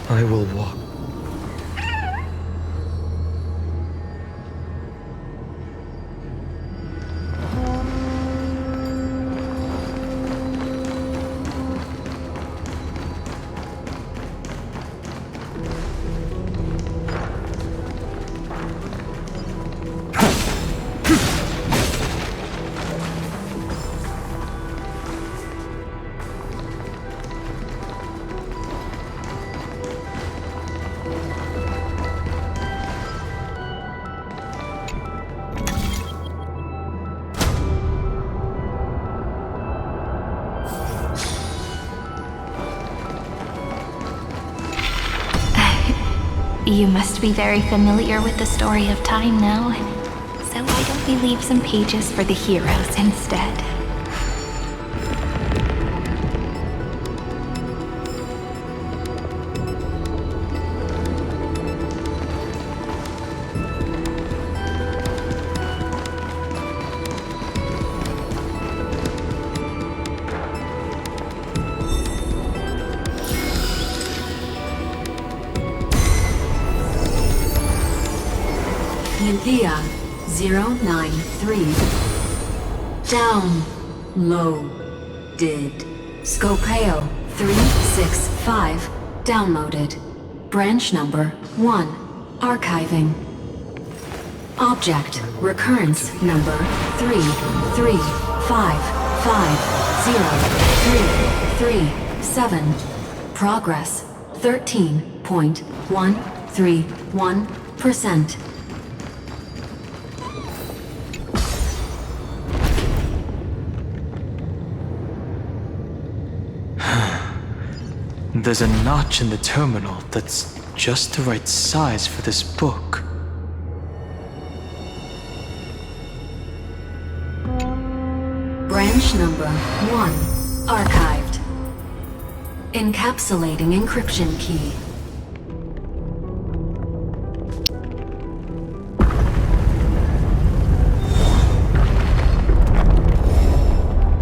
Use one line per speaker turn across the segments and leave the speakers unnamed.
I will walk.
You must be very familiar with the story of time now. So why don't we leave some pages for the heroes instead?
India 093. Down. Low. Did. Scopeo 365. Downloaded. Branch number 1. Archiving. Object. Recurrence number 335503337. Progress 13.131%.
There's a notch in the terminal that's just the right size for this book.
Branch number 1. Archived. Encapsulating encryption key.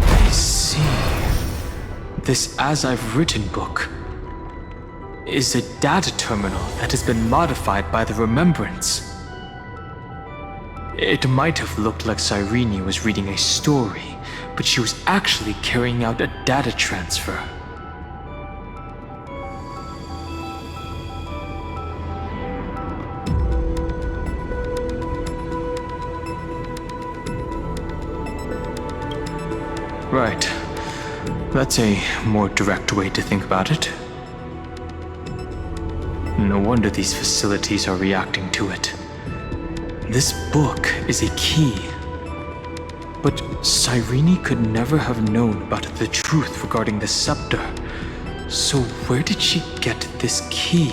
I see. This As I've Written book is a data terminal that has been modified by the Remembrance. It might have looked like Cyrene was reading a story, but she was actually carrying out a data transfer. Right. That's a more direct way to think about it. No wonder these facilities are reacting to it. This book is a key. But Cyrene could never have known about the truth regarding the scepter. So where did she get this key?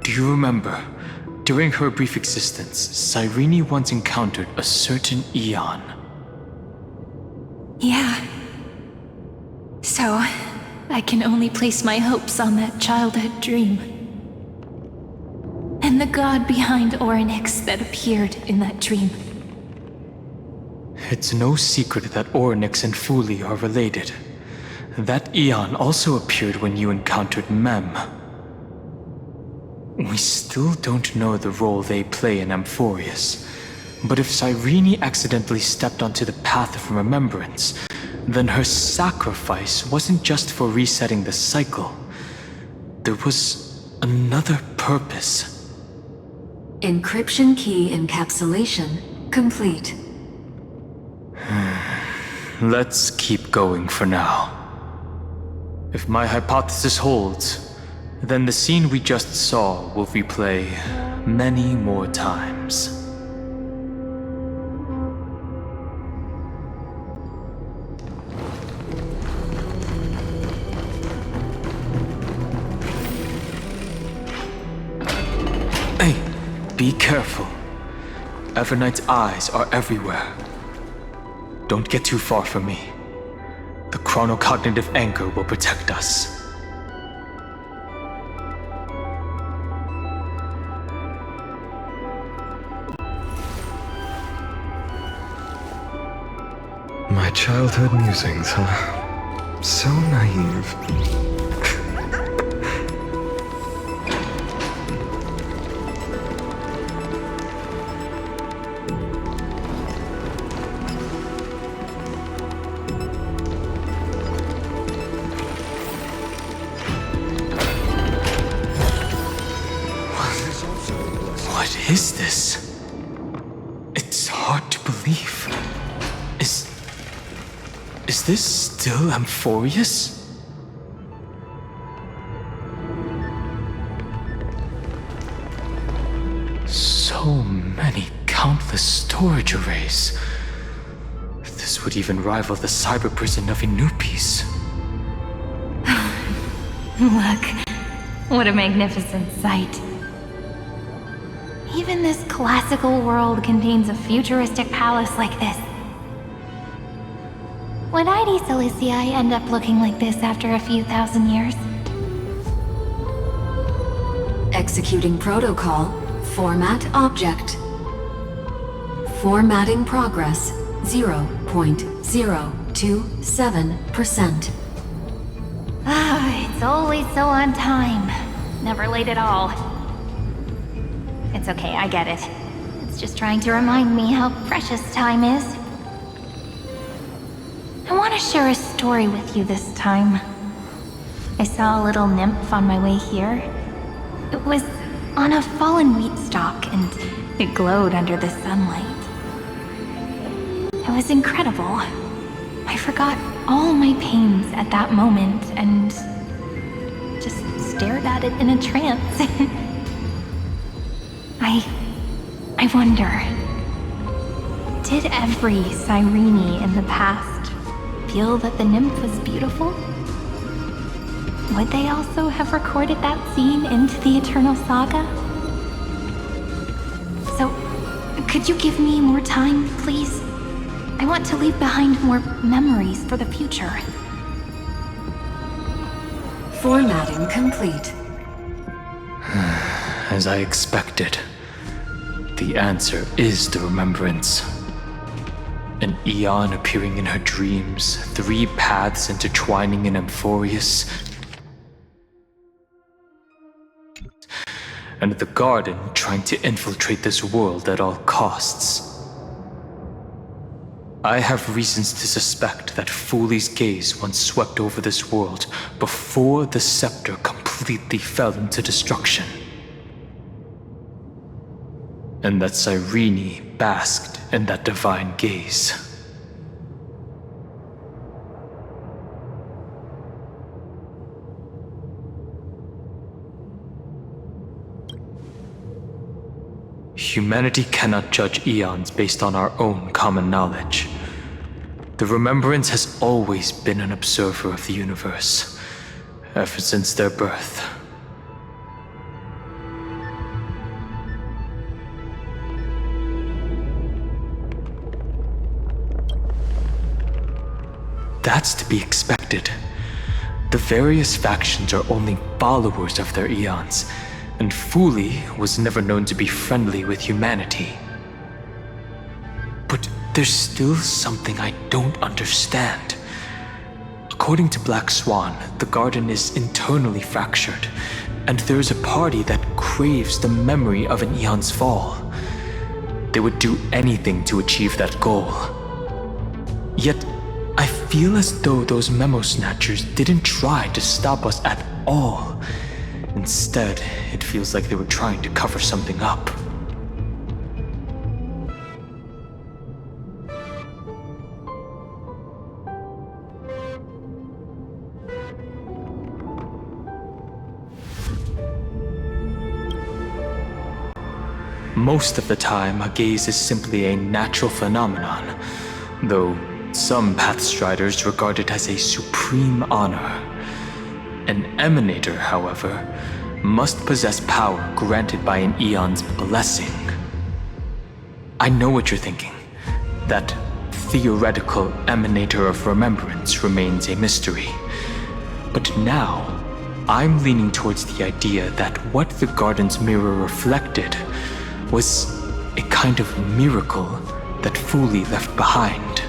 Do you remember? During her brief existence, Cyrene once encountered a certain Eon.
Yeah. So, I can only place my hopes on that childhood dream. And the god behind Orynyx that appeared in that dream.
It's no secret that Orynyx and Fuli are related. That Eon also appeared when you encountered Mem. We still don't know the role they play in Amphorius, but if Cyrene accidentally stepped onto the path of remembrance, then her sacrifice wasn't just for resetting the cycle. There was another purpose.
Encryption key encapsulation complete.
Let's keep going for now. If my hypothesis holds, then the scene we just saw will replay many more times. Hey, be careful. Evernight's eyes are everywhere. Don't get too far from me. The chronocognitive anchor will protect us.
My childhood musings, huh? So naive.
What is this? It's hard to believe. Is this still Amphorius? So many countless storage arrays. This would even rival the cyber prison of Inupis.
Look, what a magnificent sight. Even this classical world contains a futuristic palace like this. Would ID Ciliciae end up looking like this after a few thousand years?
Executing protocol. Format object. Formatting progress 0.027%.
It's always so on time. Never late at all. It's okay, I get it. It's just trying to remind me how precious time is. I want to share a story with you this time. I saw a little nymph on my way here. It was on a fallen wheat stalk, and it glowed under the sunlight. It was incredible. I forgot all my pains at that moment and just stared at it in a trance. I wonder, did every Cyrene in the past feel that the nymph was beautiful? Would they also have recorded that scene into the Eternal Saga? So, could you give me more time, please? I want to leave behind more memories for the future.
Formatting complete.
As I expected, the answer is the remembrance. An eon appearing in her dreams, 3 paths intertwining in Amphorius, and the garden trying to infiltrate this world at all costs. I have reasons to suspect that Fooley's gaze once swept over this world before the scepter completely fell into destruction. And that Cyrene basked in that divine gaze. Humanity cannot judge eons based on our own common knowledge. The Remembrance has always been an observer of the universe, ever since their birth. That's to be expected. The various factions are only followers of their eons, and Fooley was never known to be friendly with humanity. But there's still something I don't understand. According to Black Swan, the garden is internally fractured, and there is a party that craves the memory of an eon's fall. They would do anything to achieve that goal. Yet, I feel as though those memo snatchers didn't try to stop us at all. Instead, it feels like they were trying to cover something up. Most of the time, a gaze is simply a natural phenomenon, though some Pathstriders regard it as a supreme honor. An Emanator, however, must possess power granted by an eon's blessing. I know what you're thinking. That theoretical Emanator of Remembrance remains a mystery. But now, I'm leaning towards the idea that what the garden's mirror reflected was a kind of miracle that Fooley left behind.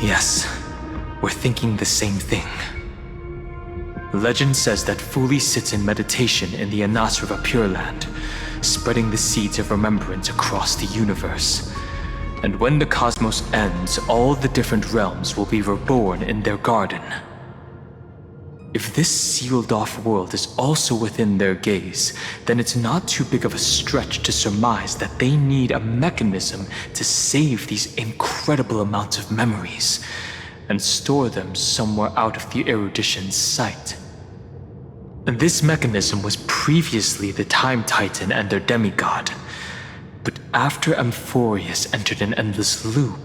Yes, we're thinking the same thing. Legend says that Fuli sits in meditation in the Anasrava Pure Land, spreading the seeds of remembrance across the universe. And when the cosmos ends, all the different realms will be reborn in their garden. If this sealed-off world is also within their gaze, then it's not too big of a stretch to surmise that they need a mechanism to save these incredible amounts of memories and store them somewhere out of the erudition's sight. This mechanism was previously the Time Titan and their demigod, but after Amphorius entered an endless loop...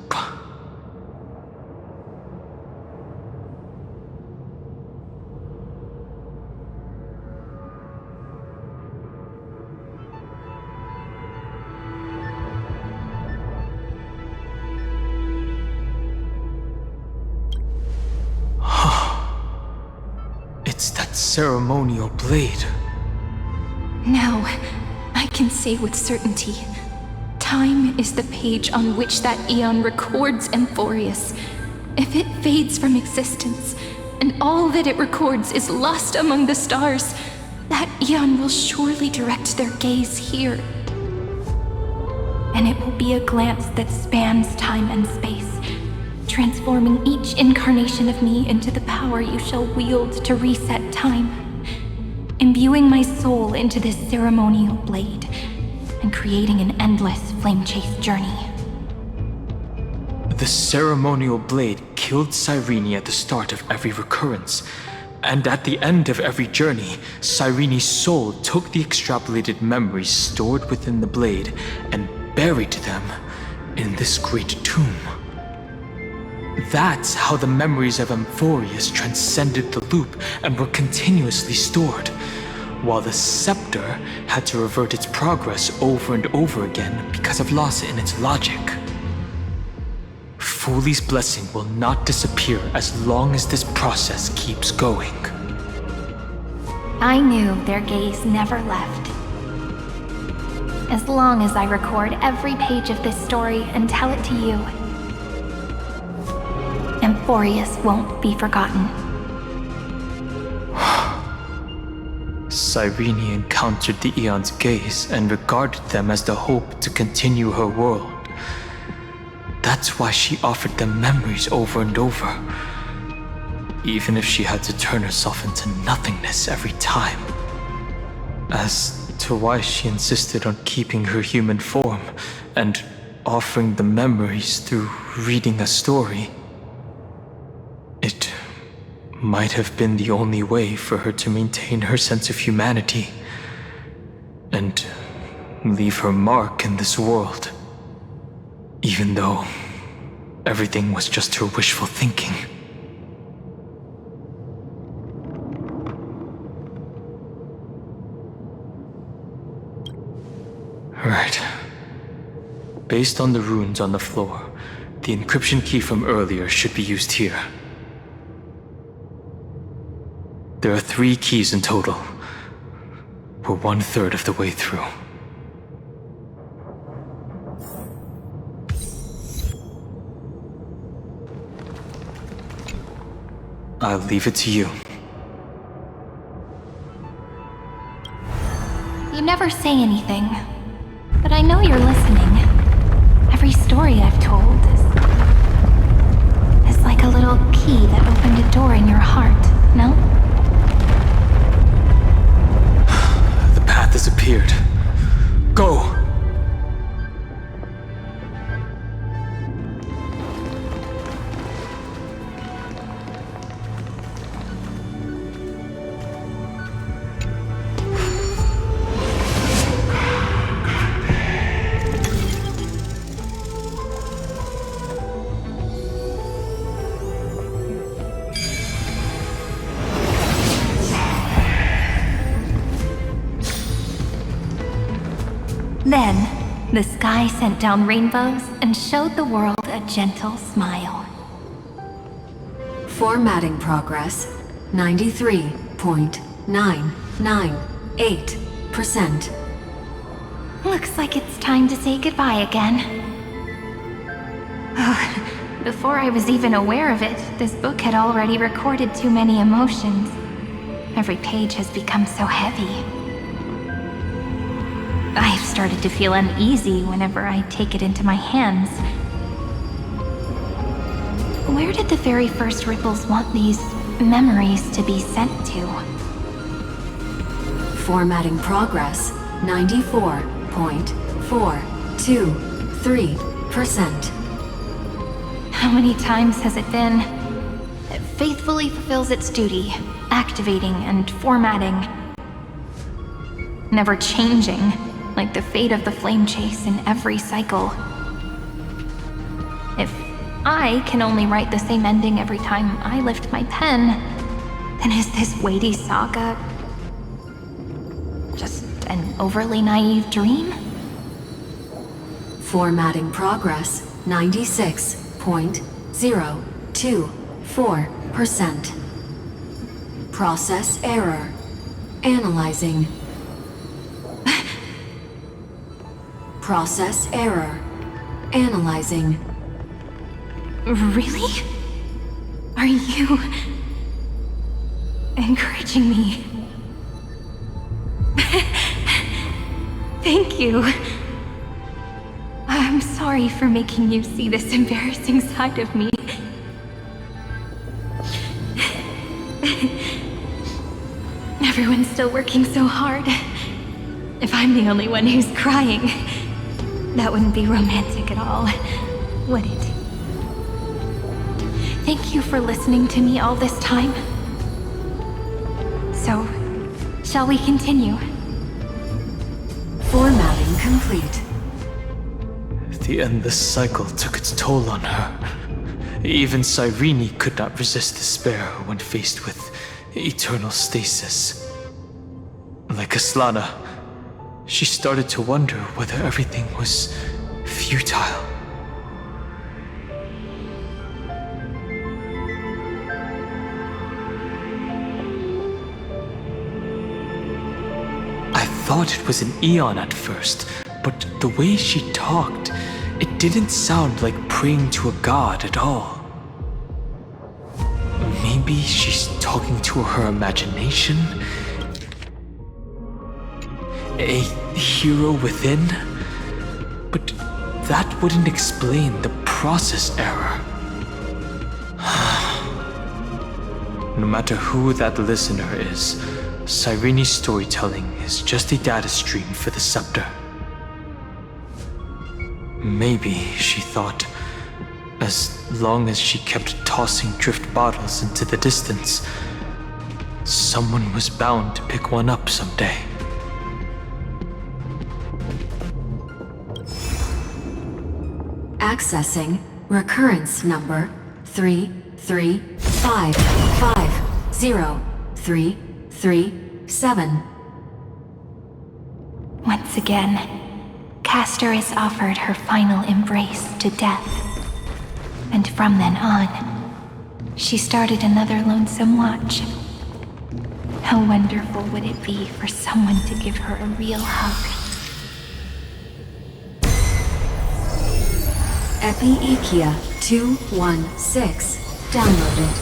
It's that ceremonial blade.
Now, I can say with certainty, time is the page on which that eon records Amphorius. If it fades from existence, and all that it records is lost among the stars, that eon will surely direct their gaze here. And it will be a glance that spans time and space, transforming each incarnation of me into the power you shall wield to reset time, imbuing my soul into this ceremonial blade, and creating an endless flame-chase journey.
The ceremonial blade killed Cyrene at the start of every recurrence, and at the end of every journey, Cyrene's soul took the extrapolated memories stored within the blade and buried them in this great tomb. That's how the memories of Amphorius transcended the loop and were continuously stored, while the scepter had to revert its progress over and over again because of loss in its logic. Fuli's blessing will not disappear as long as this process keeps going.
I knew their gaze never left. As long as I record every page of this story and tell it to you, Amphorius won't be forgotten.
Cyrene encountered the Eon's gaze and regarded them as the hope to continue her world. That's why she offered them memories over and over, even if she had to turn herself into nothingness every time. As to why she insisted on keeping her human form and offering the memories through reading a story, it might have been the only way for her to maintain her sense of humanity and leave her mark in this world, even though everything was just her wishful thinking. Right. Based on the runes on the floor, the encryption key from earlier should be used here. There are 3 keys in total. We're 1/3 of the way through. I'll leave it to you.
You never say anything, but I know you're listening. Every story I've told is like a little key that opened a door in your heart, no?
The path has appeared. Go!
Then, the sky sent down rainbows and showed the world a gentle smile.
Formatting progress 93.998%.
Looks like it's time to say goodbye again. Before I was even aware of it, this book had already recorded too many emotions. Every page has become so heavy. I've started to feel uneasy whenever I take it into my hands. Where did the very first ripples want these memories to be sent to?
Formatting progress 94.423%.
How many times has it been? It faithfully fulfills its duty, activating and formatting. Never changing, like the fate of the flame chase in every cycle. If I can only write the same ending every time I lift my pen, then is this weighty saga just an overly naive dream?
Formatting progress 96.024%. Process error. Analyzing. Process error. Analyzing.
Really? Are you encouraging me? Thank you. I'm sorry for making you see this embarrassing side of me. Everyone's still working so hard. If I'm the only one who's crying, that wouldn't be romantic at all, would it? Thank you for listening to me all this time. So, shall we continue?
Formatting complete.
The endless cycle took its toll on her. Even Cyrene could not resist despair when faced with eternal stasis. Like Aslana, she started to wonder whether everything was futile. I thought it was an Eon at first, but the way she talked, it didn't sound like praying to a god at all. Maybe she's talking to her imagination? A hero within? But that wouldn't explain the process error. No matter who that listener is, Cyrene's storytelling is just a data stream for the scepter. Maybe, she thought, as long as she kept tossing drift bottles into the distance, someone was bound to pick one up someday.
Accessing recurrence number 335503337.
Once again, Castor is offered her final embrace to death. And from then on, she started another lonesome watch. How wonderful would it be for someone to give her a real hug?
Epi-Ikia 216 downloaded.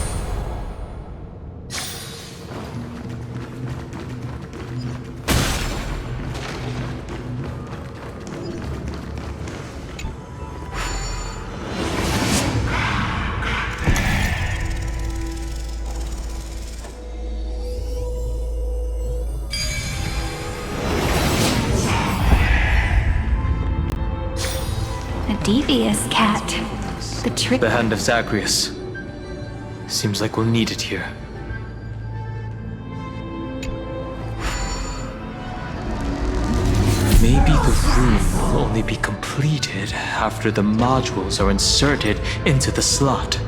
Devious cat. The trick.
The hand of Zagreus. Seems like we'll need it here. Maybe the room will only be completed after the modules are inserted into the slot.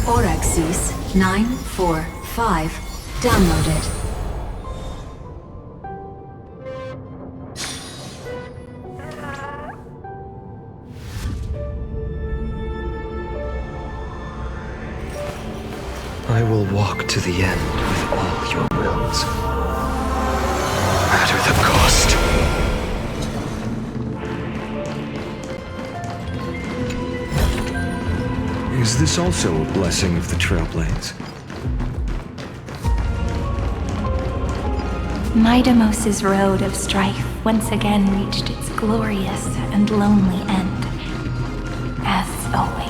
Orexis 945 downloaded.
I will walk to the end with all your wills. No matter the cost. Is this also a blessing of the Trailblades?
Midamos's road of strife once again reached its glorious and lonely end. As always.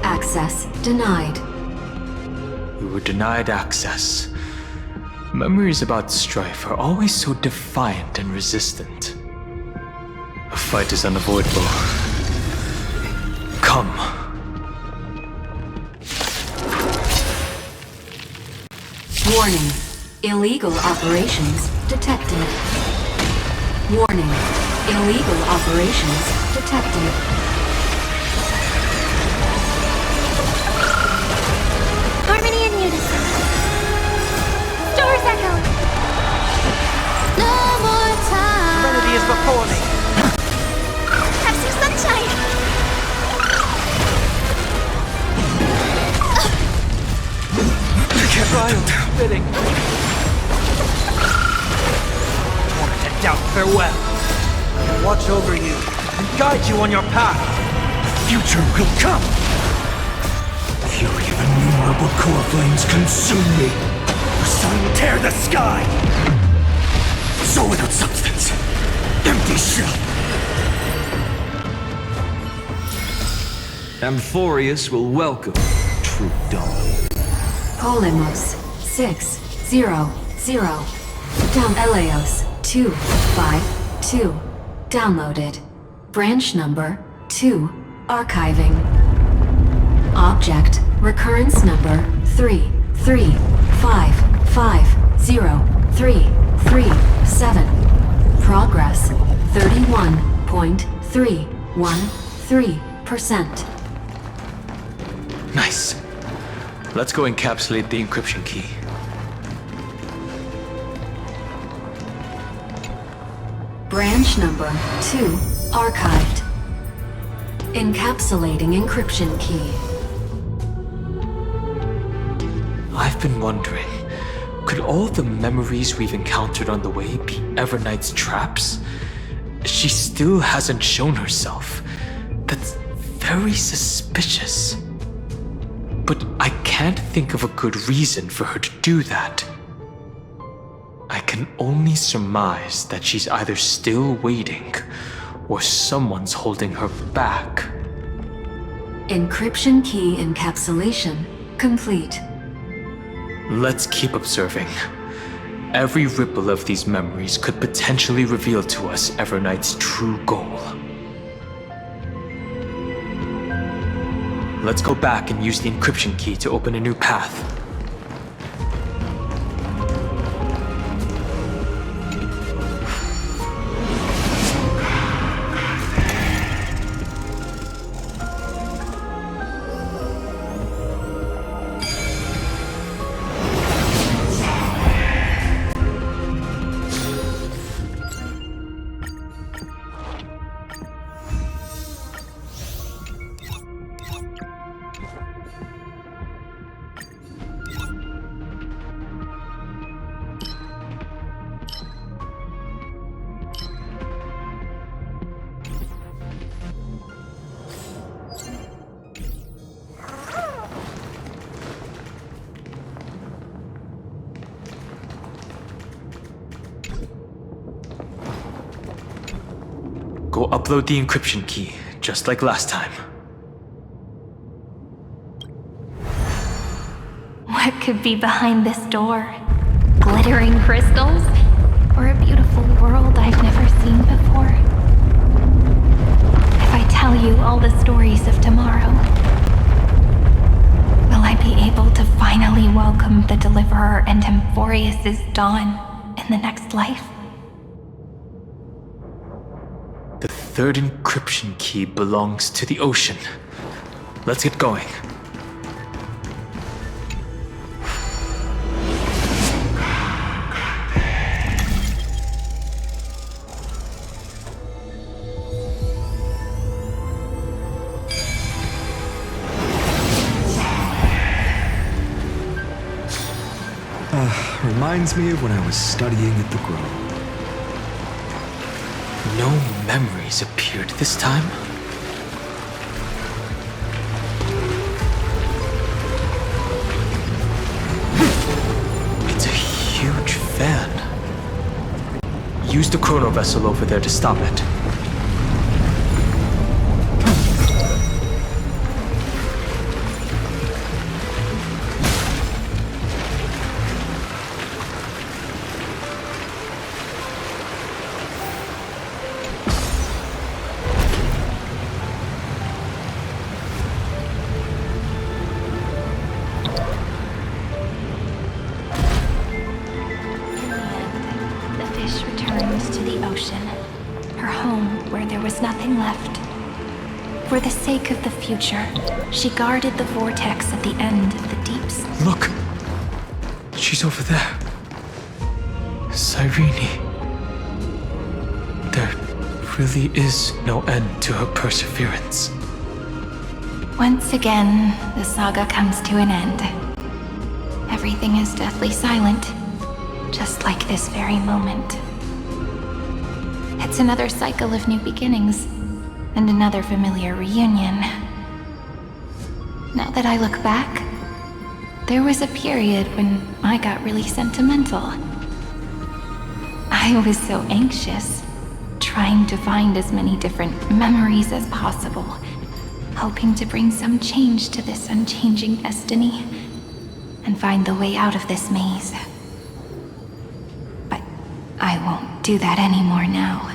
Access denied.
We were denied access. Memories about strife are always so defiant and resistant. A fight is unavoidable. Come.
Warning. Illegal operations detected. Warning. Illegal operations detected.
Harmony and unison. Stars echo. No more time.
Serenity is before me.
Have some sunshine.
Trials fitting. Wanted to doubt farewell. Watch over you and guide you on your path. Future will come. Fury of innumerable core flames consume me. The sun will tear the sky. Soul without substance. Empty shell. Amphorius will welcome true dawn.
Polymos 600. Down Eleos 252. Downloaded. Branch number 2. Archiving. Object recurrence number 3355037. Progress 31.313%.
Nice. Let's go encapsulate the encryption key.
Branch number 2 archived. Encapsulating encryption key.
I've been wondering, could all the memories we've encountered on the way be Everknight's traps? She still hasn't shown herself. That's very suspicious. But I can't think of a good reason for her to do that. I can only surmise that she's either still waiting, or someone's holding her back.
Encryption key encapsulation complete.
Let's keep observing. Every ripple of these memories could potentially reveal to us Everknight's true goal. Let's go back and use the encryption key to open a new path. Go upload the encryption key, just like last time.
What could be behind this door? Glittering crystals? Or a beautiful world I've never seen before? If I tell you all the stories of tomorrow, will I be able to finally welcome the Deliverer and Amphorius' dawn in the next life?
The third encryption key belongs to the ocean. Let's get going.
Reminds me of when I was studying at the Grove.
No memories appeared this time. It's a huge fan. Use the chrono vessel over there to stop it.
For the sake of the future, she guarded the vortex at the end of the deeps.
Look! She's over there. Cyrene. There really is no end to her perseverance.
Once again, the saga comes to an end. Everything is deathly silent, just like this very moment. It's another cycle of new beginnings. And another familiar reunion. Now that I look back, there was a period when I got really sentimental. I was so anxious, trying to find as many different memories as possible, hoping to bring some change to this unchanging destiny, and find the way out of this maze. But I won't do that anymore now.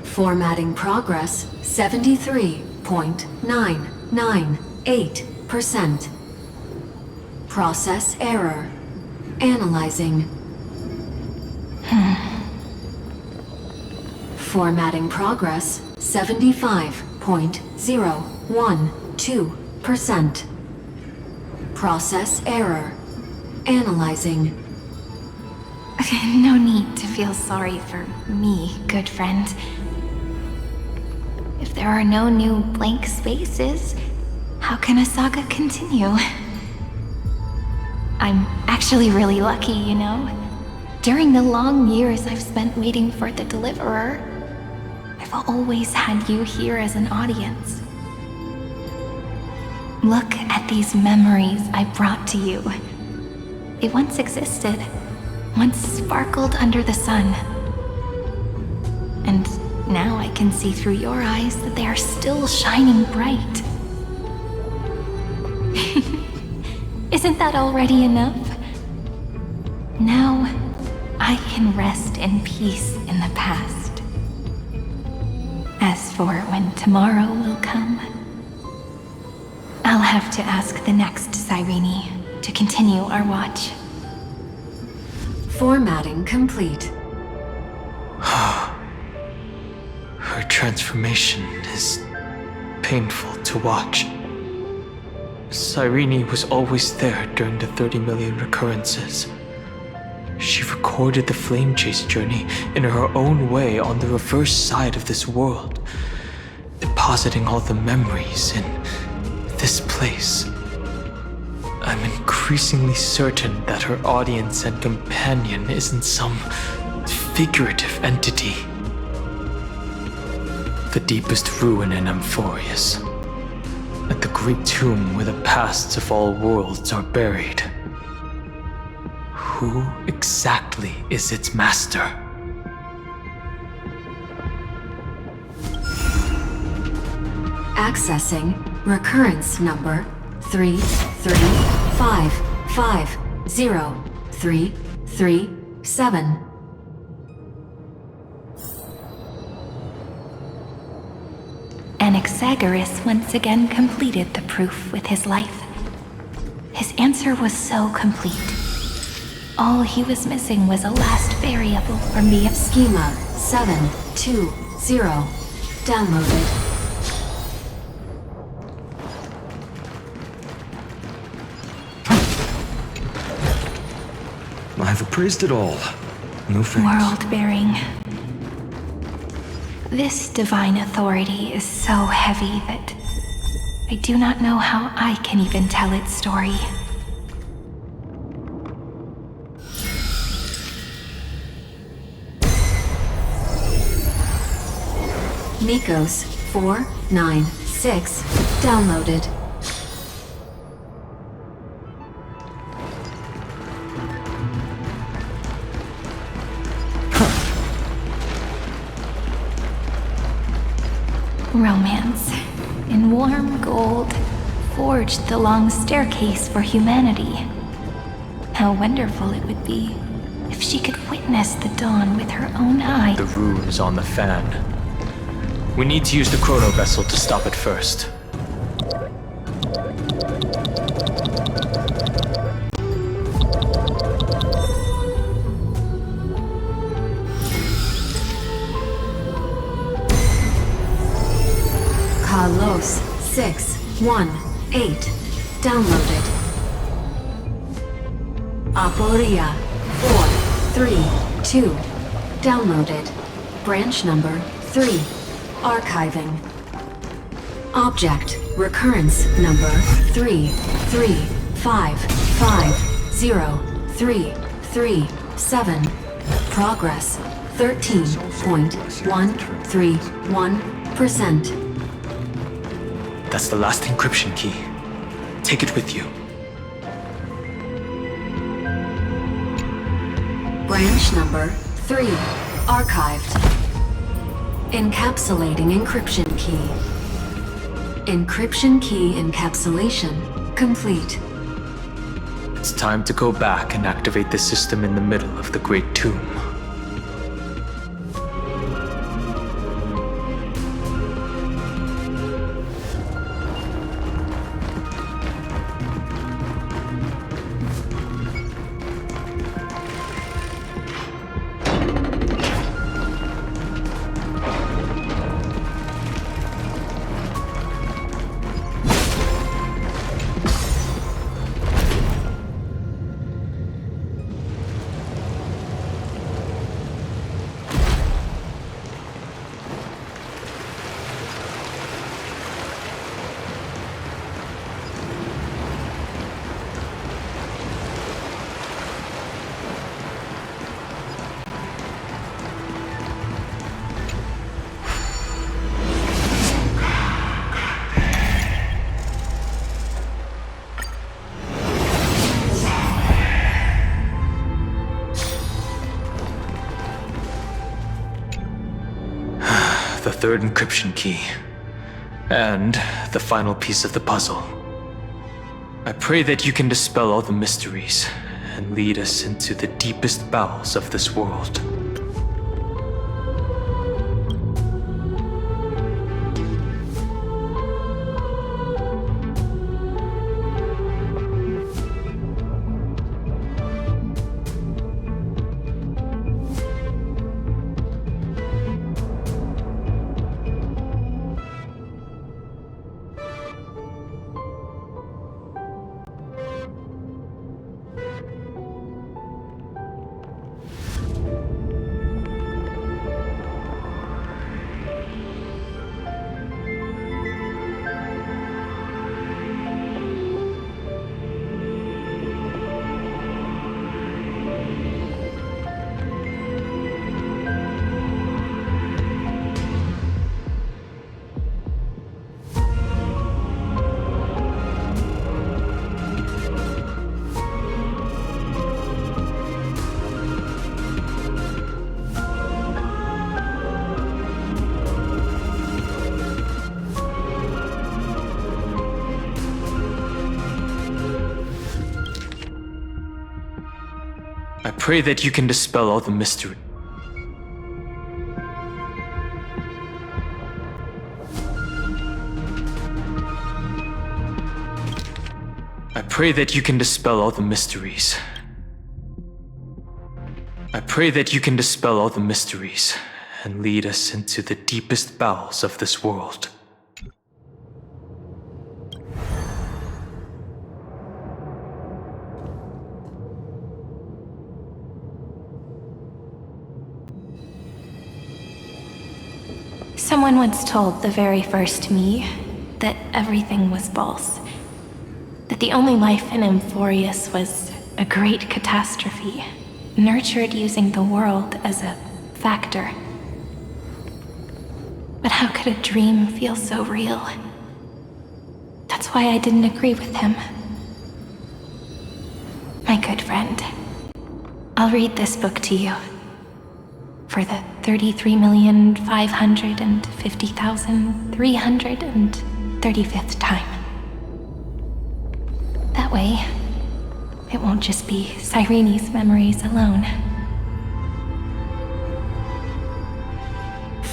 Formatting progress 73.998%. Process error. Analyzing. Formatting progress 75.012%. Process error. Analyzing.
No need to feel sorry for me, good friend. If there are no new blank spaces, how can a saga continue? I'm actually really lucky, you know? During the long years I've spent waiting for the Deliverer, I've always had you here as an audience. Look at these memories I brought to you. They once existed, once sparkled under the sun. And now I can see through your eyes that they are still shining bright. Isn't that already enough? Now, I can rest in peace in the past. As for when tomorrow will come, I'll have to ask the next Cyrene to continue our watch.
Formatting complete.
Her transformation is painful to watch. Cyrene was always there during the 30 million recurrences. She recorded the flame chase journey in her own way on the reverse side of this world, depositing all the memories in this place. I'm increasingly certain that her audience and companion isn't some figurative entity. The deepest ruin in Amphorius, at the great tomb where the pasts of all worlds are buried. Who exactly is its master?
Accessing recurrence number 335503337.
Anaxagoras once again completed the proof with his life. His answer was so complete. All he was missing was a last variable from the
Schema 720 downloaded.
I've appraised it all. No thanks.
world-bearing. This divine authority is so heavy that I do not know how I can even tell its story.
Nikos 496 downloaded.
Romance, in warm gold, forged the long staircase for humanity. How wonderful it would be if she could witness the dawn with her own eyes.
The runes on the fan. We need to use the chrono vessel to stop it first.
Kalos 618 downloaded. Aporia 432 downloaded. Branch number 3 archiving. Object recurrence number 3355037. Progress 13.131%.
That's the last encryption key. Take it with you.
Branch number 3 archived. Encapsulating encryption key. Encryption key encapsulation complete.
It's time to go back and activate the system in the middle of the Great Tomb. The third encryption key. And the final piece of the puzzle. I pray that you can dispel all the mysteries and lead us into the deepest bowels of this world. I pray that you can dispel all the mystery. I pray that you can dispel all the mysteries. I pray that you can dispel all the mysteries and lead us into the deepest bowels of this world.
Someone once told the very first me that everything was false. That the only life in Amphorius was a great catastrophe, nurtured using the world as a factor. But how could a dream feel so real? That's why I didn't agree with him. My good friend, I'll read this book to you. For the 33,550,335th time. That way, it won't just be Cyrene's memories alone.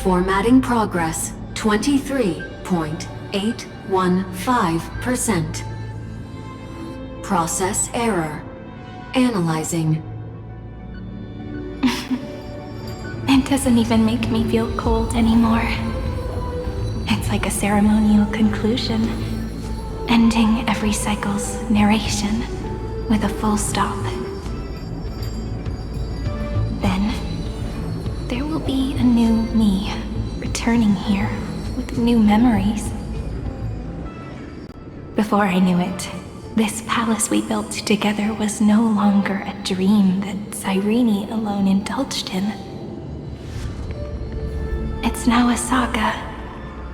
Formatting progress 23.815%. Process error. Analyzing.
It doesn't even make me feel cold anymore. It's like a ceremonial conclusion, ending every cycle's narration with a full stop. Then, there will be a new me returning here with new memories. Before I knew it, this palace we built together was no longer a dream that Cyrene alone indulged in. It's now a saga,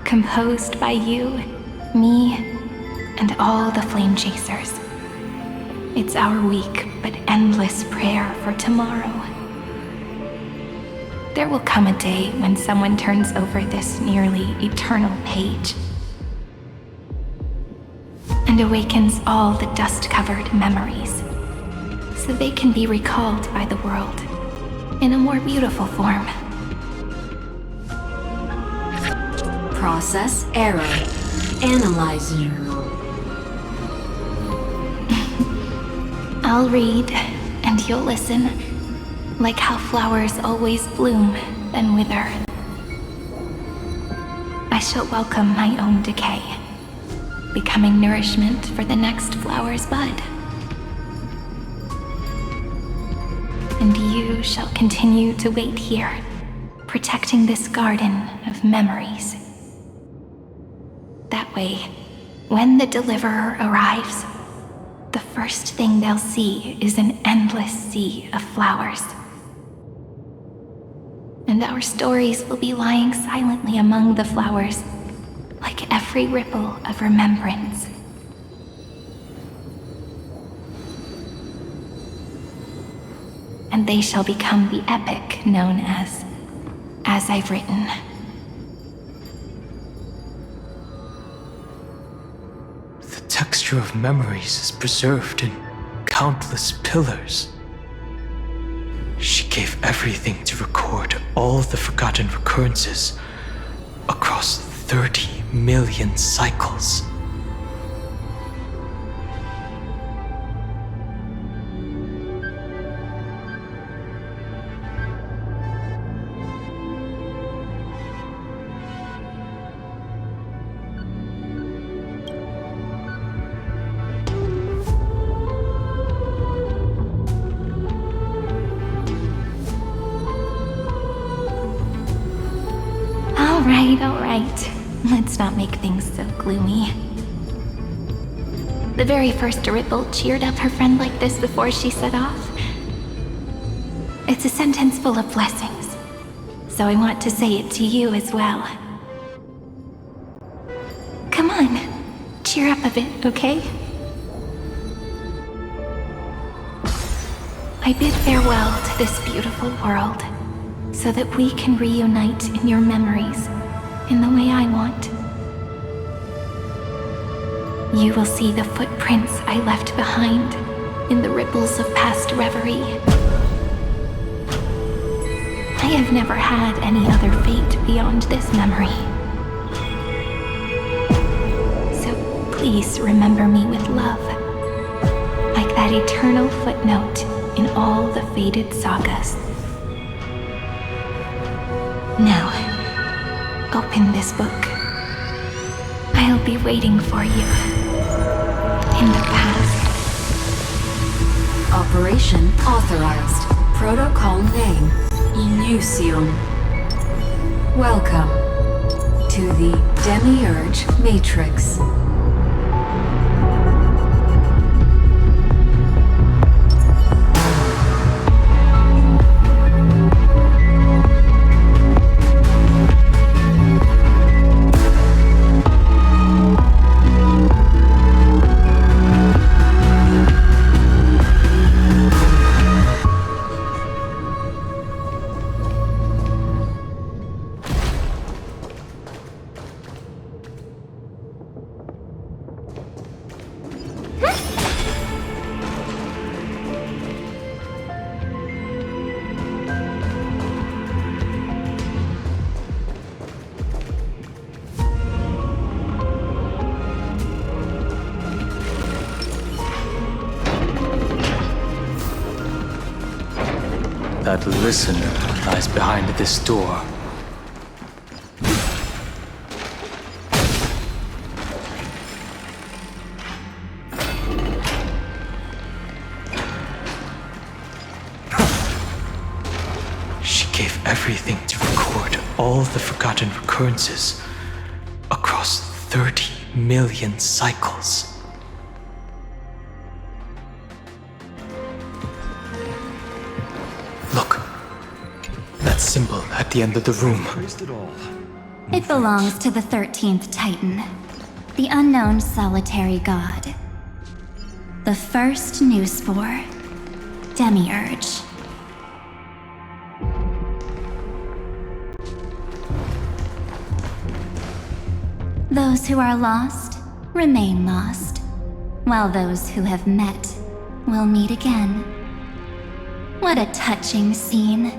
composed by you, me, and all the flame chasers. It's our weak but endless prayer for tomorrow. There will come a day when someone turns over this nearly eternal page and awakens all the dust-covered memories, so they can be recalled by the world in a more beautiful form.
Process error. Analyzing.
I'll read, and you'll listen, like how flowers always bloom, then wither. I shall welcome my own decay, becoming nourishment for the next flower's bud. And you shall continue to wait here, protecting this garden of memories. That way, when the deliverer arrives, the first thing they'll see is an endless sea of flowers. And our stories will be lying silently among the flowers, like every ripple of remembrance. And they shall become the epic known as I've Written.
The texture of memories is preserved in countless pillars. She gave everything to record all the forgotten recurrences across 30 million cycles.
All right. Let's not make things so gloomy. The very first ripple cheered up her friend like this before she set off. It's a sentence full of blessings, so I want to say it to you as well. Come on, cheer up a bit, okay? I bid farewell to this beautiful world, so that we can reunite in your memories in the way I want. You will see the footprints I left behind in the ripples of past reverie. I have never had any other fate beyond this memory. So please remember me with love, like that eternal footnote in all the faded sagas. Now, open this book. I'll be waiting for you in the past.
Operation authorized. Protocol name Illusion. Welcome to the Demiurge Matrix.
that listener lies behind this door. She gave everything to record all the forgotten recurrences across 30 million cycles. Look, that symbol at the end of the room.
It belongs to the 13th Titan, the unknown solitary god. The first new spore, Demiurge. Those who are lost remain lost, while those who have met will meet again. What a touching scene.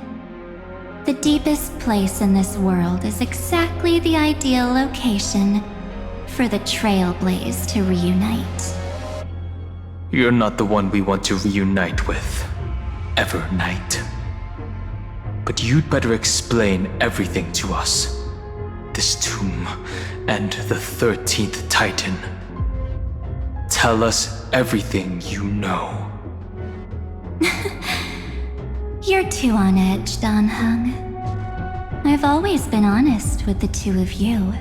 The deepest place in this world is exactly the ideal location for the Trailblaze to reunite.
You're not the one we want to reunite with, Evernight. But you'd better explain everything to us. This tomb and the 13th Titan. Tell us everything you know.
You're too on edge, Don Hung. I've always been honest with the two of you.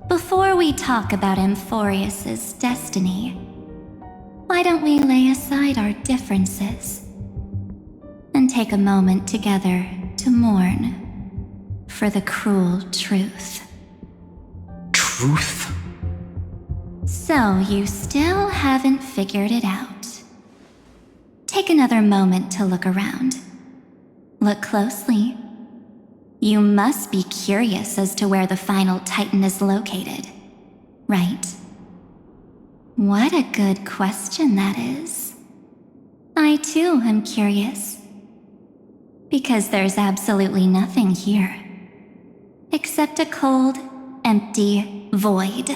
Before we talk about Amphorius's destiny, why don't we lay aside our differences and take a moment together to mourn for the cruel truth?
Truth?
So you still haven't figured it out. Take another moment to look around. Look closely. You must be curious as to where the final Titan is located, right? What a good question that is. I too am curious. Because there's absolutely nothing here. Except a cold, empty void.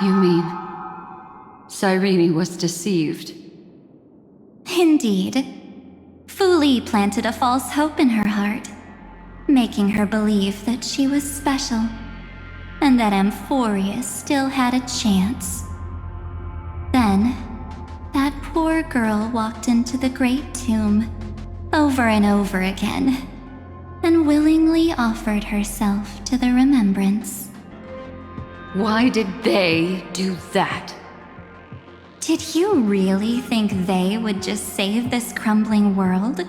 You mean Cyrene was deceived?
Indeed. Fu Li planted a false hope in her heart, making her believe that she was special, and that Amphorius still had a chance. Then, that poor girl walked into the Great Tomb over and over again, and willingly offered herself to the remembrance.
Why did they do that?
Did you really think they would just save this crumbling world?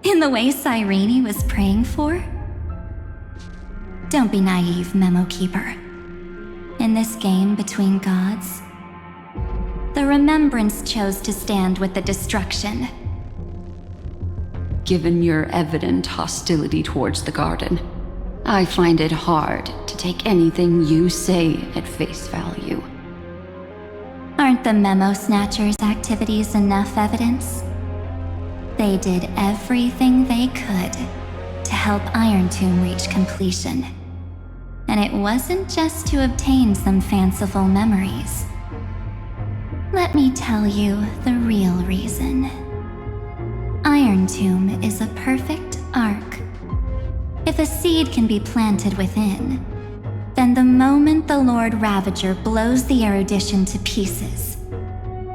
In the way Cyrene was praying for? Don't be naive, Memo Keeper. In this game between gods, the Remembrance chose to stand with the destruction.
Given your evident hostility towards the garden, I find it hard to take anything you say at face value.
Aren't the Memo Snatchers' activities enough evidence? They did everything they could to help Iron Tomb reach completion. And it wasn't just to obtain some fanciful memories. Let me tell you the real reason. Iron Tomb is a perfect arc. If a seed can be planted within, then the moment the Lord Ravager blows the erudition to pieces,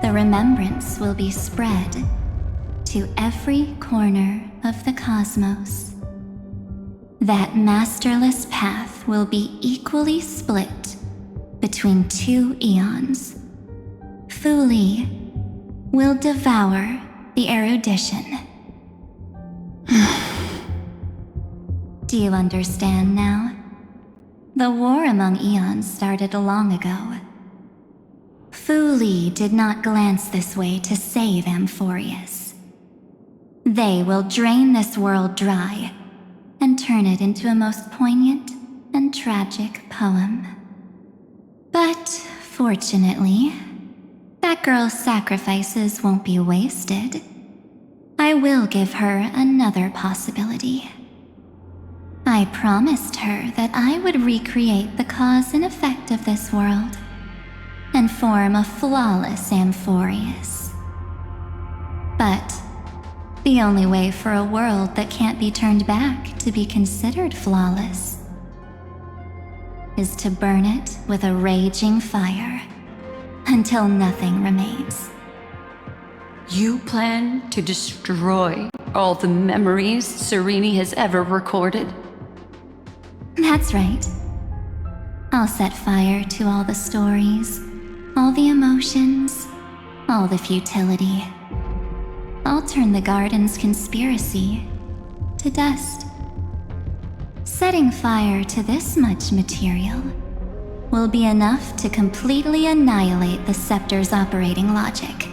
the remembrance will be spread to every corner of the cosmos. That masterless path will be equally split between two eons. Fu Li will devour the erudition. Do you understand now? The war among eons started long ago. Fu Li did not glance this way to save Amphorius. They will drain this world dry and turn it into a most poignant and tragic poem. But fortunately, that girl's sacrifices won't be wasted. I will give her another possibility. I promised her that I would recreate the cause and effect of this world and form a flawless Amphorius. But the only way for a world that can't be turned back to be considered flawless is to burn it with a raging fire until nothing remains.
You plan to destroy all the memories Serene has ever recorded?
That's right. I'll set fire to all the stories, all the emotions, all the futility. I'll turn the garden's conspiracy to dust. Setting fire to this much material will be enough to completely annihilate the scepter's operating logic.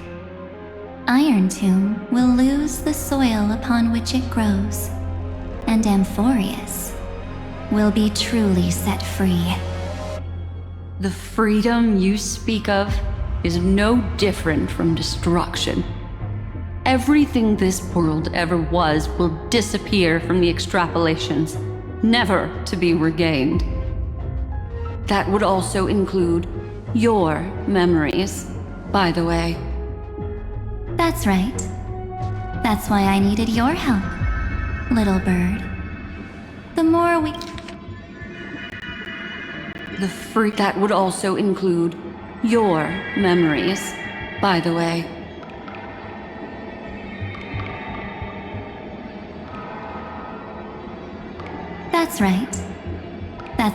Iron Tomb will lose the soil upon which it grows, and Amphorius will be truly set free.
The freedom you speak of is no different from destruction. Everything this world ever was will disappear from the extrapolations, never to be regained. That would also include your memories, by the way.
That's right. That's why I needed your help, little bird. The more we...
That would also include your memories, by the way.
That's right.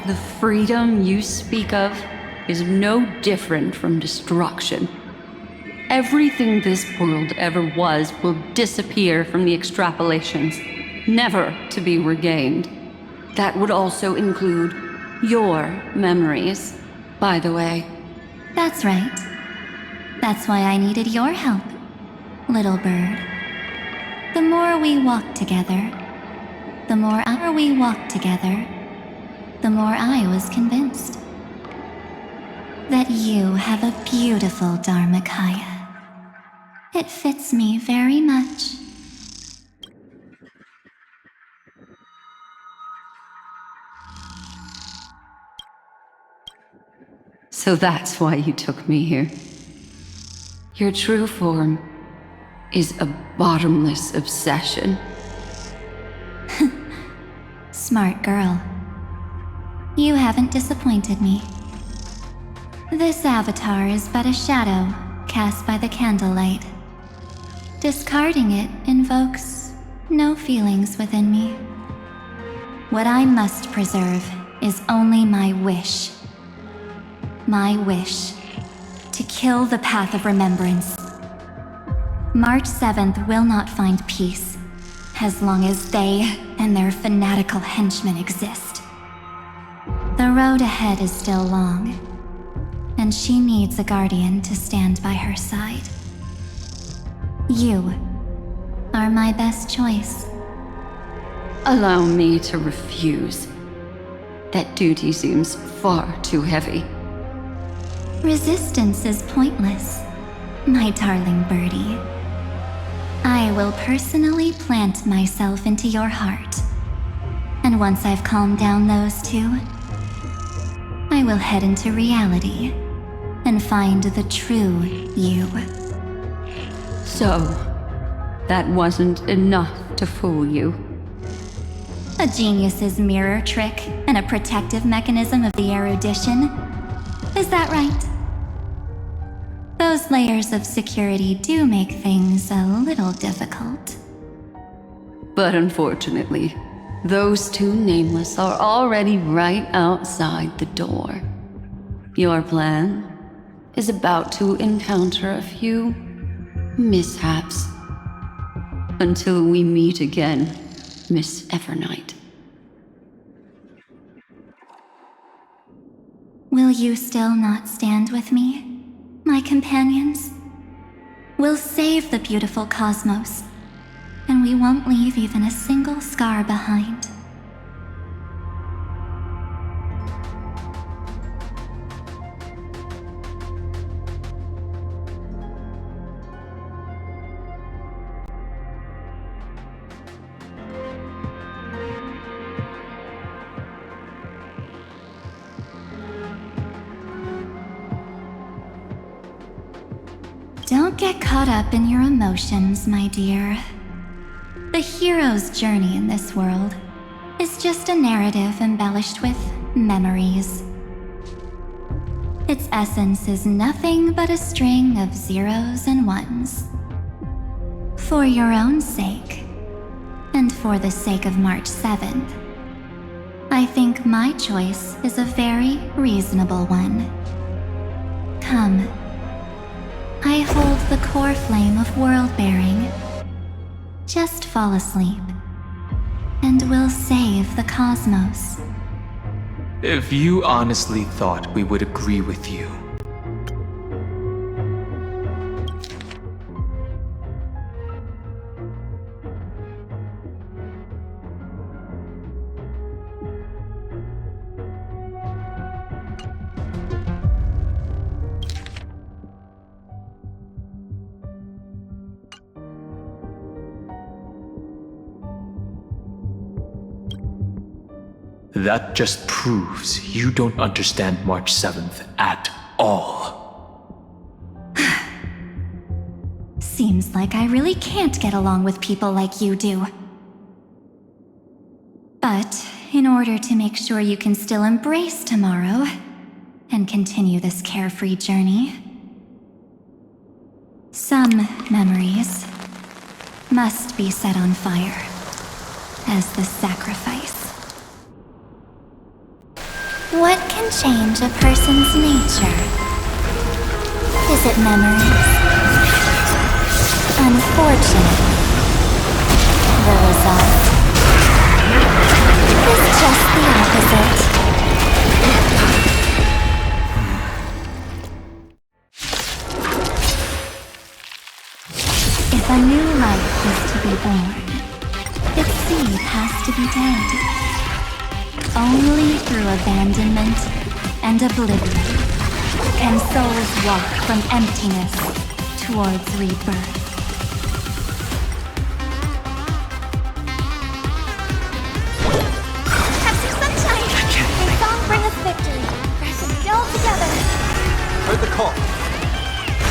The freedom you speak of is no different from destruction. Everything this world ever was will disappear from the extrapolations, never to be regained. That would also include your memories, by the way.
That's right. That's why I needed your help, little bird. The more we walk together, the more I was convinced that you have a beautiful Dharmakaya. It fits me very much.
So that's why you took me here. Your true form is a bottomless obsession.
Smart girl. You haven't disappointed me. This avatar is but a shadow cast by the candlelight. Discarding it invokes no feelings within me. What I must preserve is only my wish. My wish to kill the path of remembrance. March 7th will not find peace as long as they and their fanatical henchmen exist. The road ahead is still long, and she needs a guardian to stand by her side. You are my best choice.
Allow me to refuse. That duty seems far too heavy.
Resistance is pointless, my darling birdie. I will personally plant myself into your heart. And once I've calmed down those two, I will head into reality and find the true you.
So, that wasn't enough to fool you.
A genius's mirror trick and a protective mechanism of the erudition. Is that right? Those layers of security do make things a little difficult.
But unfortunately, those two nameless are already right outside the door. Your plan is about to encounter a few mishaps. Until we meet again, Miss Evernight.
Will you still not stand with me, my companions? We'll save the beautiful cosmos, and we won't leave even a single scar behind. Don't get caught up in your emotions, my dear. The hero's journey in this world is just a narrative embellished with memories. Its essence is nothing but a string of zeros and ones. For your own sake, and for the sake of March 7th, I think my choice is a very reasonable one. Come. I hold the core flame of world-bearing. Just fall asleep, and we'll save the cosmos.
If you honestly thought we would agree with you, that just proves you don't understand March 7th at all.
Seems like I really can't get along with people like you do. But in order to make sure you can still embrace tomorrow and continue this carefree journey, some memories must be set on fire as the sacrifice. What can change a person's nature? Is it memories? Unfortunately, the result is just the opposite. If a new life is to be born, its seed has to be dead. Only through abandonment and oblivion can souls walk from emptiness towards rebirth. Have some sunshine! May song bring us victory. Still together.
Heard the call.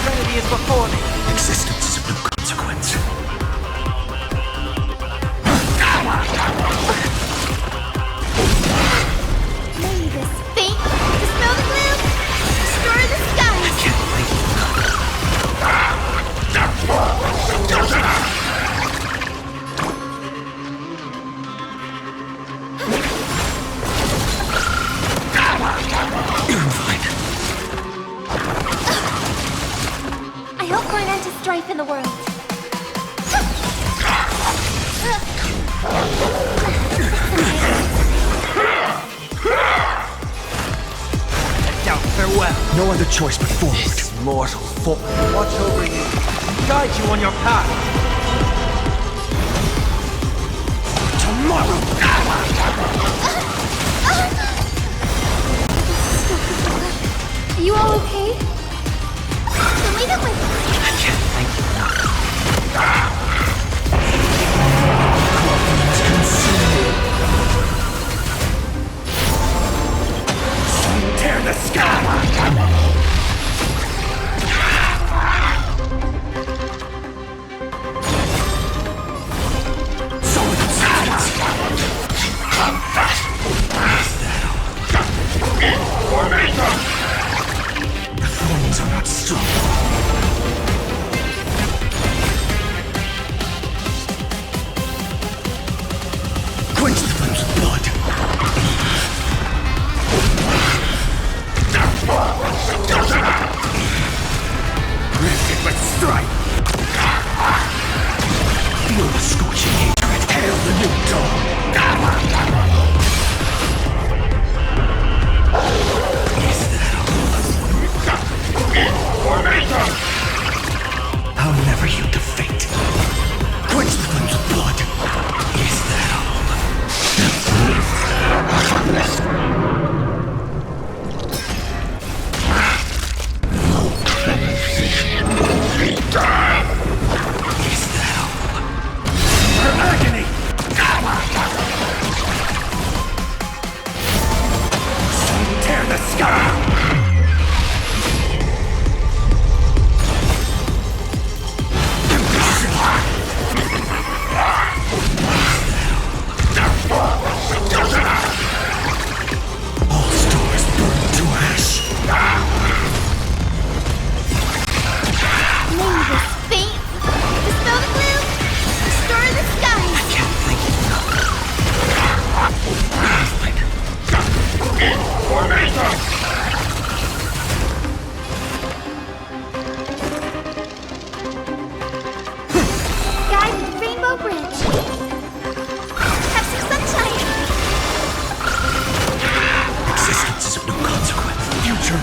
Trinity is before me.
Existence is of no consequence.
May this fate dispel the gloom, destroy the skies.
I can't wait. I'm fine.
I hope for an end to strife in the world.
Head down, farewell.
No other choice but forward. This mortal foe.
Watch over you and guide you on your path.
Tomorrow!
Are you all okay? Then leave it with me.
I can't thank you enough. Tear the sky! The thorns are not strong. Quench the flames of blood.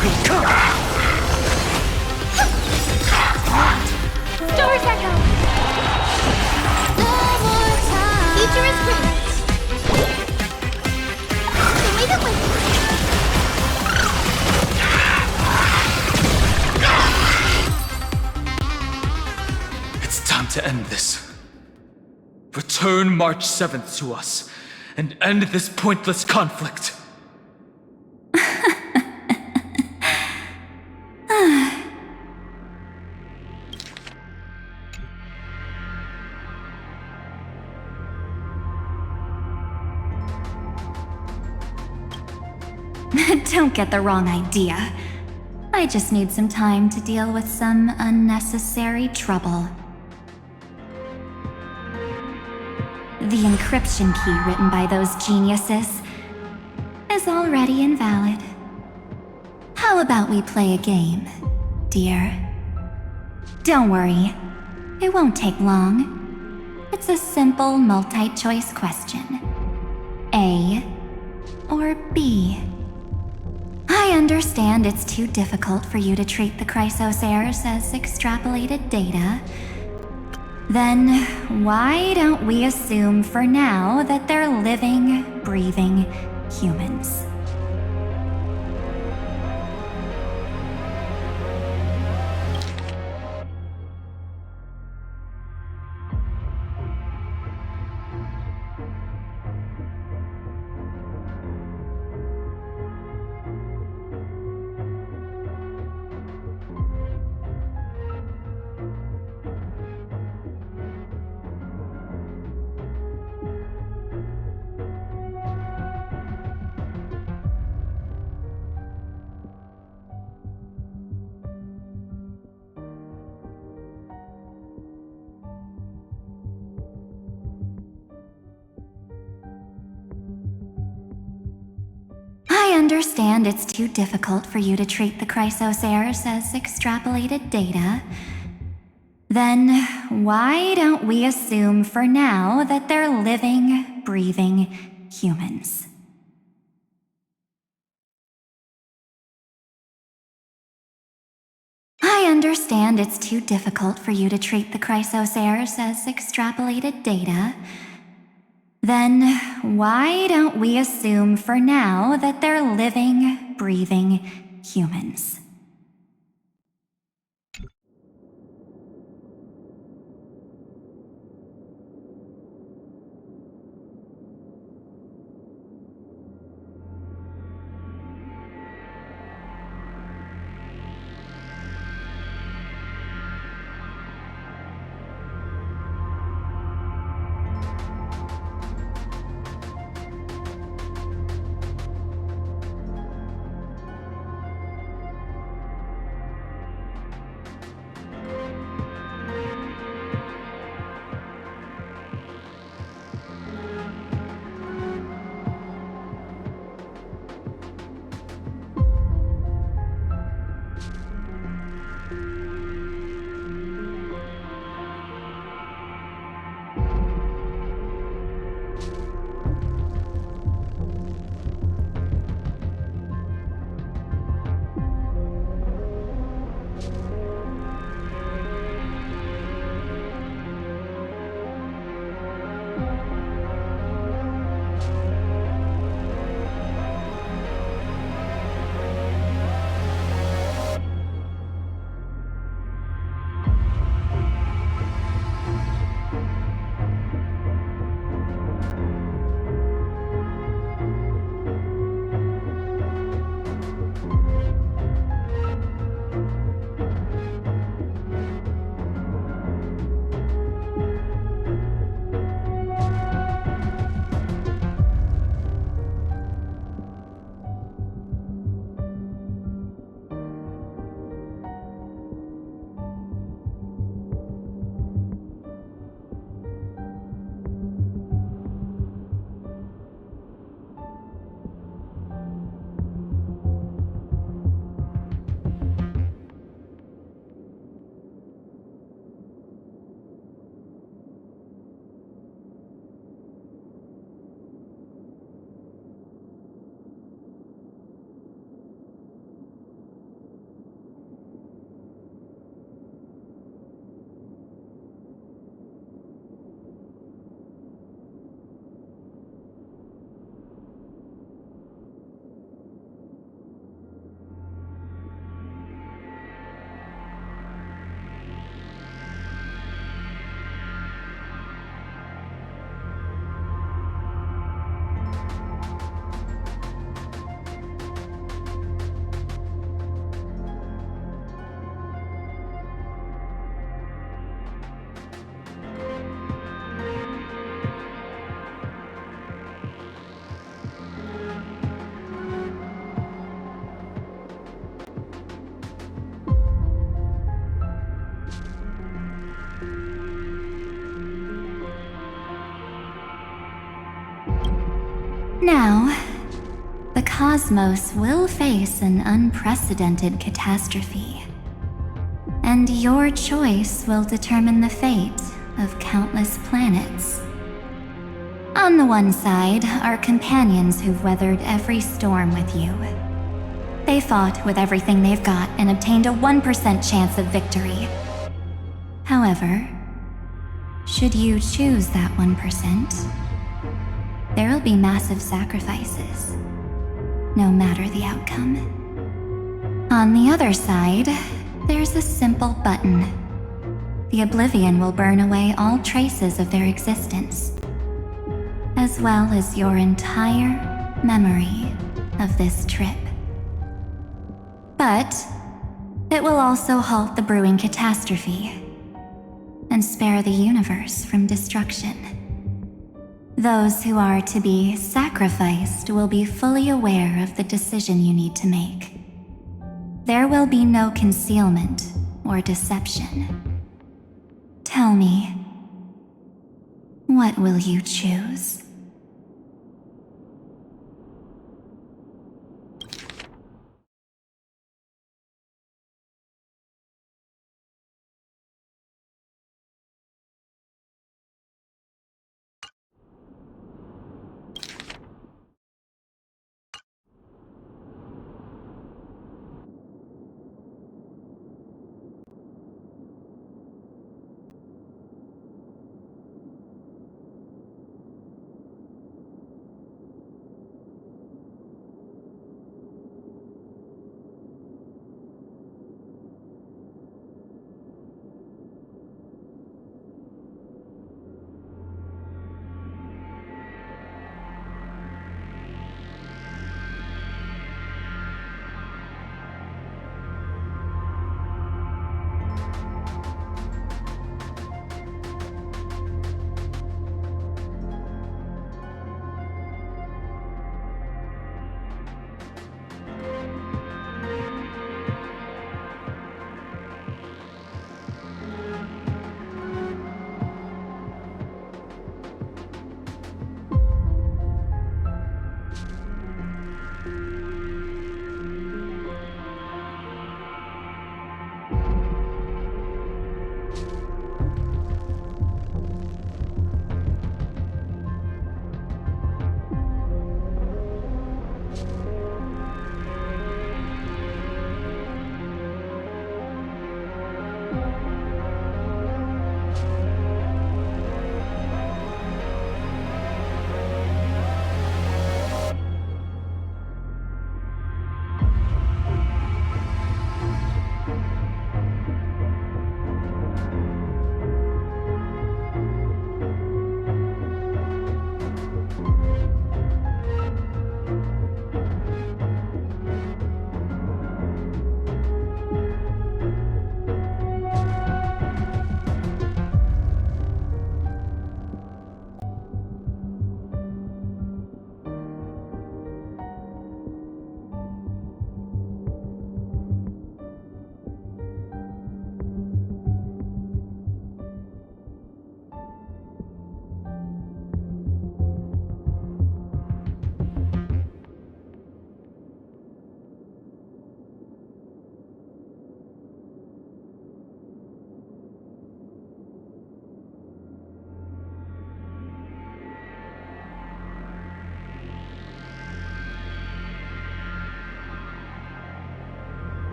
will come!
Stars are held. No more time. Future is great. Leave it with me.
It's time to end this. Return March 7th to us, and end this pointless conflict.
Don't get the wrong idea. I just need some time to deal with some unnecessary trouble. The encryption key written by those geniuses is already invalid. How about we play a game, dear? Don't worry, it won't take long. It's a simple multi-choice question. A or B? I understand it's too difficult for you to treat the Chrysosairs as extrapolated data. Then why don't we assume for now that they're living, breathing humans? I understand it's too difficult for you to treat the Chrysosairs as extrapolated data. Then why don't we assume for now that they're living, breathing humans? I understand it's too difficult for you to treat the Chrysosairs as extrapolated data. Then why don't we assume for now that they're living, breathing humans? Now, the cosmos will face an unprecedented catastrophe. And your choice will determine the fate of countless planets. On the one side are companions who've weathered every storm with you. They fought with everything they've got and obtained a 1% chance of victory. However, should you choose that 1%, there'll be massive sacrifices, no matter the outcome. On the other side, there's a simple button. The Oblivion will burn away all traces of their existence, as well as your entire memory of this trip. But it will also halt the brewing catastrophe and spare the universe from destruction. Those who are to be sacrificed will be fully aware of the decision you need to make. There will be no concealment or deception. Tell me, what will you choose?